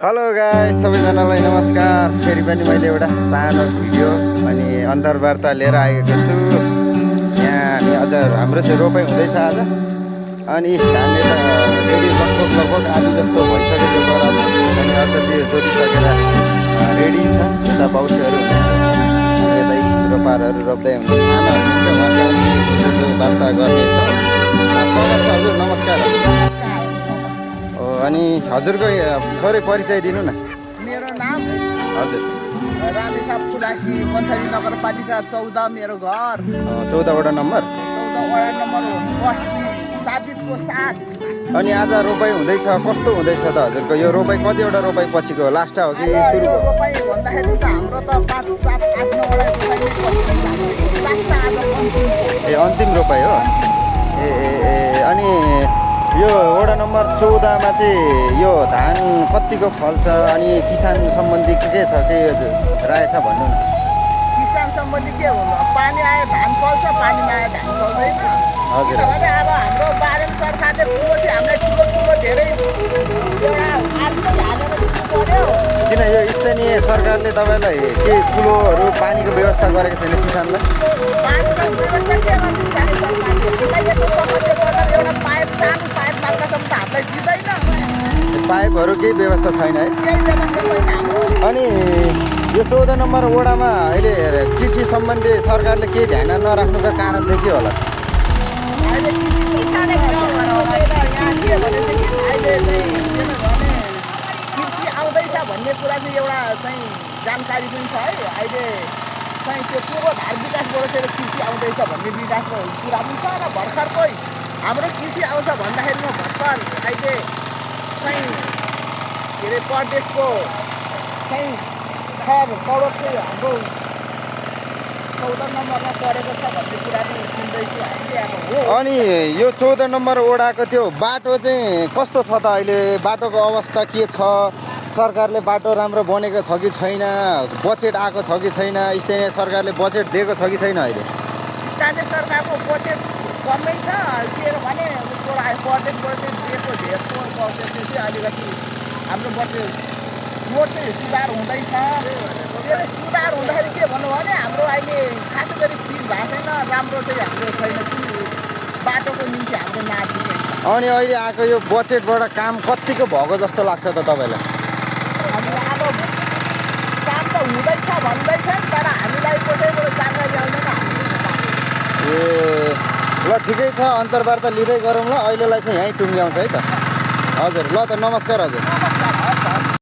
Hello guys, सबैजनालाई नमस्कार। फेरि पनि मैले एउटा सानो भिडियो अनि अन्तर्वार्ता लिएर आएको छु। यहाँ हामी अझ हाम्रो चाहिँ रोपाइ हुँदैछ आज। अनि धान यता रेडी लगभग आधी जस्तो भइसक्यो त्यो गरा चाहिँ। अनि अर्को चाहिँ जोतिसकेर रेडी छ। यता बाउसेहरू हुनुहुन्छ, यतै रोपारहरू रोप्दै हुनुहुन्छ, खाना हुनुहुन्छ, वार्ता गर्नेछौँ। स्वागत छ हजुर, नमस्कार। अनि हजुरको थोरै परिचय दिनु न। मेरो नाम हजुर रामेसा फुलासी, मन्थली नगरपालिका 14, मेरो घर 14 वटा नम्बर। 14 वडा नम्बर हो, बस्ती साबितको 7। अनि आज रोपाइ हुँदैछ, कस्तो हुँदैछ त हजुरको यो रोपाइ? कतिवटा रोपाइ पछिको लास्ट हो कि सुरु हो? रोपाइ भन्दाखेरि त हाम्रो त 5, 7, 8, 9 वडा रोपाइ लास्ट आज ए अन्तिम रोपाइ हो। ए अनि यो वडा नम्बर 14मा चाहिँ यो धान कतिको फल्छ अनि किसान सम्बन्धी के छ, के राय छ भन्नु न। किसान सम्बन्धी के हुनु, पानी आयो धान फल्छ, पानी नआयो धान फल्दैन। हजुर। किनभने अब हाम्रो बारेन सरकारले ठुलो चाहिँ हामीलाई ठुलो धेरै एउटा आर्थिक हालेर दिनु पर्यो। किन यो स्थानीय सरकारले तपाईँलाई के ठुलोहरू पानीको व्यवस्था गरेको छैन किसानलाई? पानीको व्यवस्था के गर्नु स्थानीय सरकारले? हामीलाई यस्तो समस्या पर्दा एउटा पाइप, सानो पाइप मार्कासम्म त हामीलाई दिँदैन। पाइपहरू केही व्यवस्था छैन है। केही व्यवस्था छैन हाम्रो। अनि यो 14 नम्बर वडामा अहिले कृषि सम्बन्धी सरकारले केही ध्यान नराख्नुको कारण चाहिँ के होला? अहिले किसानले यहाँ के भनेदेखि अहिले चाहिँ किनभने कृषि आउँदैछ भन्ने कुरा चाहिँ एउटा चाहिँ जानकारी पनि छ है। अहिले चाहिँ त्यो पूर्वाधार विकासबाट चाहिँ कृषि आउँदैछ भन्ने विकासको कुरा पनि छ र भर्खरकै हाम्रो कृषि आउँछ भन्दाखेरिमा भर्खर अहिले चाहिँ के अरे प्रदेशको चाहिँ 6 करोड चाहिँ हाम्रो 14 नम्बरमा परेको छ भन्ने कुरा पनि सुन्दैछु हामीले अब हो। अनि यो 14 नम्बर वडाको त्यो बाटो चाहिँ कस्तो छ त अहिले? बाटोको अवस्था के छ? सरकारले बाटो राम्रो बनेको छ कि छैन? बजेट आएको छ कि छैन? स्थानीय सरकारले बजेट दिएको छ कि छैन? अहिले स्थानीय सरकारको बजेट कमै छ के भने उसको प्रदेशबाट चाहिँ दिएको धेरको बजेट चाहिँ अलिकति हाम्रो बजेट रोड चाहिँ सुधार हुँदैछ। त्यो सुधार हुँदाखेरि के भन्नु भने हाम्रो अहिले खासै गरी फिल भएको छैन, राम्रो चाहिँ हाम्रो छैन कि बाटोको निम्ति हाम्रो नादिने छ। अनि अहिले आएको यो बजेटबाट काम कतिको भएको जस्तो लाग्छ त तपाईँलाई? अनि अब काम त हुँदैछ भन्दैछन् तर हामीलाई कसैबाट जानकारी आउँदैन। ए ल ठिकै छ, अन्तर्वार्ता लिँदै गरौँ ल। अहिलेलाई चाहिँ यहीँ टुङ्ग्याउँछ है त। हजुर ल त, नमस्कार हजुर।